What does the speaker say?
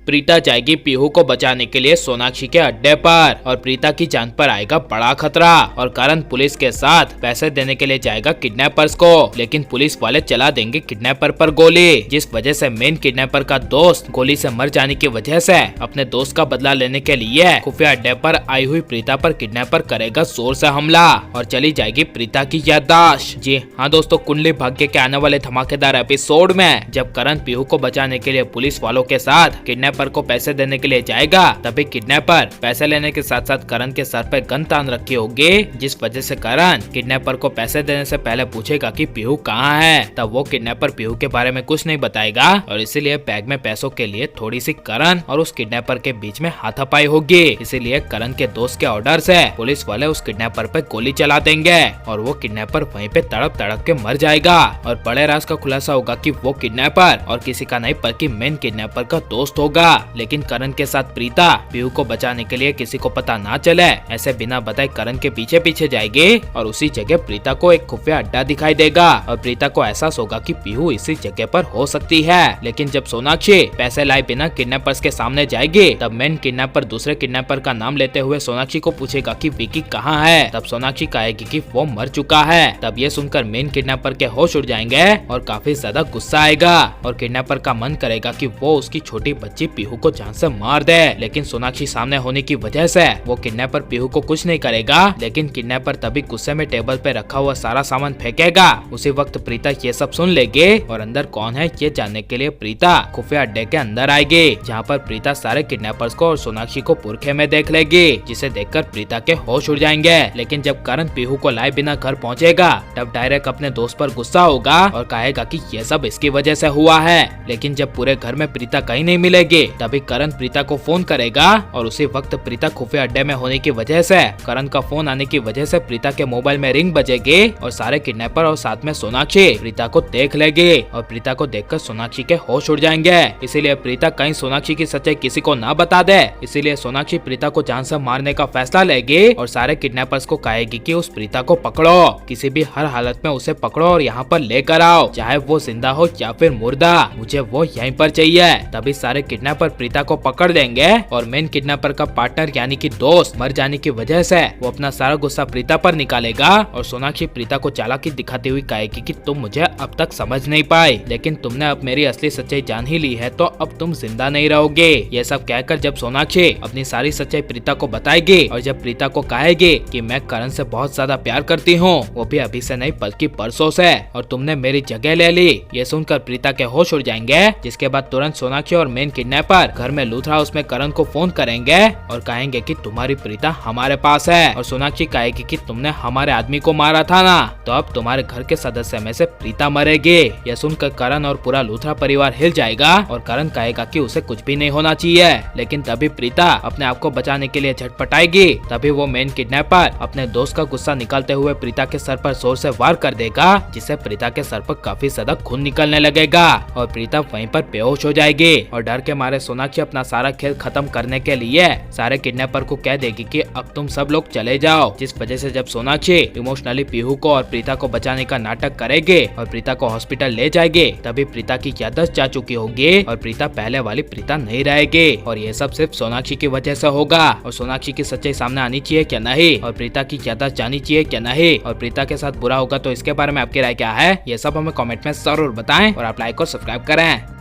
प्रीता जाएगी पीहू को बचाने के लिए सोनाक्षी के अड्डे पर और प्रीता की जान पर आएगा बड़ा खतरा और करण पुलिस के साथ पैसे देने के लिए जाएगा किडनैपर्स को, लेकिन पुलिस वाले चला देंगे किडनैपर पर गोली, जिस वजह से मेन किडनैपर का दोस्त गोली से मर जाने की वजह से अपने दोस्त का बदला लेने के लिए खुफिया अड्डे पर आई हुई प्रीता पर किडनैपर करेगा जोर से हमला और चली जाएगी प्रीता की याददाश्त। जी हाँ दोस्तों, कुंडली भाग्य के आने वाले धमाकेदार एपिसोड में जब करण पीहू को बचाने के लिए पुलिस वालों के साथ किडनैपर को पैसे देने के लिए जाएगा, तभी किडनैपर पैसे लेने के साथ साथ करण के सर पे गन तान रखी होगी, जिस वजह से करण किडनैपर को पैसे देने से पहले पूछेगा कि पीहू कहाँ है। तब वो किडनैपर पीहू के बारे में कुछ नहीं बताएगा और इसीलिए बैग में पैसों के लिए थोड़ी सी करण और उस किडनैपर के बीच में हाथापाई होगी। इसीलिए करण के दोस्त के ऑर्डर से पुलिस वाले उस किडनैपर पे गोली चला देंगे और वो किडनैपर वहीं पे तड़प तड़प के मर जाएगा और बड़े राज का खुलासा होगा कि वो किडनैपर और किसी का नहीं बल्कि मेन किडनैपर का दोस्त होगा। लेकिन करण के साथ प्रीता पीहू को बचाने के लिए किसी को पता ना चले ऐसे बिना बताए करण के पीछे पीछे जाएगी और उसी जगह प्रीता को एक खुफिया अड्डा दिखाई देगा और प्रीता को एहसास होगा कि पीहू इसी जगह पर हो सकती है। लेकिन जब सोनाक्षी पैसे लाए बिना किडनैपर्स के सामने जाएगी, तब मेन किडनैपर दूसरे किडनैपर का नाम लेते हुए सोनाक्षी को पूछेगा कि विकी कहाँ है। तब सोनाक्षी कहेगी कि वो मर चुका है। तब ये सुनकर मेन किडनैपर के होश उड़ जाएंगे और काफी ज्यादा गुस्सा आएगा और किडनैपर का मन करेगा कि वो उसकी छोटी बच्ची पीहू को जान से मार दे। लेकिन सोनाक्षी सामने होने की वजह से वो किडनैपर पीहू को कुछ नहीं करेगा। लेकिन किडनैपर तभी गुस्से में टेबल पे रखा हुआ सारा सामान फेंकेगा। उसी वक्त प्रीता ये सब सुन लेगी और अंदर कौन है ये जानने के लिए प्रीता खुफिया अड्डे के अंदर आएगी, जहाँ पर प्रीता सारे किडनैपर्स को और सोनाक्षी को पुरखे में देख लेगी, जिसे देखकर प्रीता के होश उड़ जाएंगे। लेकिन जब करण पीहू को लाए बिना घर पहुँचेगा, तब डायरेक्ट अपने दोस्त पर गुस्सा होगा और कहेगा कि ये सब इसकी वजह से हुआ है। लेकिन जब पूरे घर में प्रीता कहीं नहीं मिलेगी, तभी करण प्रीता को फोन करेगा और उसी वक्त प्रीता खुफिया अड्डे में होने की वजह से करण का फोन आने की वजह से प्रीता के मोबाइल में रिंग बजेगी और सारे किडनैपर और साथ में सोनाक्षी प्रीता को देख लेगी और प्रीता को देखकर सोनाक्षी के होश उड़ जाएंगे। इसीलिए प्रीता कहीं सोनाक्षी की सच्चाई किसी को ना बता दे, इसीलिए सोनाक्षी प्रीता को जान से मारने का फैसला लेगी और सारे किडनैपर्स को कहेगी कि उस प्रीता को पकड़ो, किसी भी हर हालत में उसे पकड़ो और यहाँ पर लेकर आओ, चाहे वो जिंदा हो या फिर मुर्दा, मुझे वो यहीं पर चाहिए। तभी सारे किडनैपर प्रीता को पकड़ देंगे और मेन किडनैपर का पार्टनर यानी कि दोस्त मर जाने की वजह से वो अपना सारा गुस्सा प्रीता पर निकालेगा और सोनाक्षी प्रीता को चालाकी दिखाती हुई कहेगी कि तुम मुझे अब तक समझ नहीं पाए, लेकिन तुमने अब मेरी असली सच्चाई जान ही ली है तो अब तुम जिंदा नहीं रहोगे। ये सब कहकर जब सोनाक्षी अपनी सारी सच्चाई प्रीता को बताएगी और जब प्रीता को कहेगी कि मैं करण से बहुत ज्यादा प्यार करती हूँ, वो भी अभी से नहीं बल्कि परसों से, और तुमने मेरी जगह ले ली, ये सुनकर प्रीता के होश उड़ जाएंगे। जिसके बाद तुरंत सोनाक्षी और मेन किडनैपर घर में लूथरा हाउस में करण को फोन करेंगे और कहेंगे कि तुम्हारी प्रीता हमारे पास है और सोनाक्षी कहेगी कि तुमने हमारे आदमी को मारा था ना, तो अब तुम्हारे घर के सदस्य में से प्रीता मरेगी। यह सुनकर करण और पूरा लूथरा परिवार हिल जाएगा और करण कहेगा कि उसे कुछ भी नहीं होना चाहिए। लेकिन तभी प्रीता अपने आप को बचाने के लिए झटपटाएगी। तभी वो मेन किडनैपर अपने दोस्त का गुस्सा निकालते हुए प्रीता के सर पर जोर से वार कर देगा, जिससे प्रीता के सर पर काफी ज्यादा खून निकलने लगेगा और प्रीता वहीं पर बेहोश हो जाएगी और डर के मारे सोनाक्षी अपना सारा खेल खत्म करने के लिए सारे किडनैपर को कह देगी कि अब तुम सब लोग चले जाओ। जिस वजह से जब सोनाक्षी इमोशनली पीहू को और प्रीता को बचाने का नाटक करेगी और प्रीता को हॉस्पिटल ले जाएगी, तभी प्रीता की याददाश्त जा चुकी होगी और प्रीता पहले वाली प्रीता नहीं रहेगी और ये सब सिर्फ सोनाक्षी की वजह से होगा। और सोनाक्षी की सच्चाई सामने आनी चाहिए क्या नहीं, और प्रीता की याददाश्त जानी चाहिए क्या नहीं, और प्रीता के साथ बुरा होगा तो इसके बारे में आपकी राय क्या है, ये सब हमें कमेंट में जरूर बताएं और आप लाइक और सब्सक्राइब करें।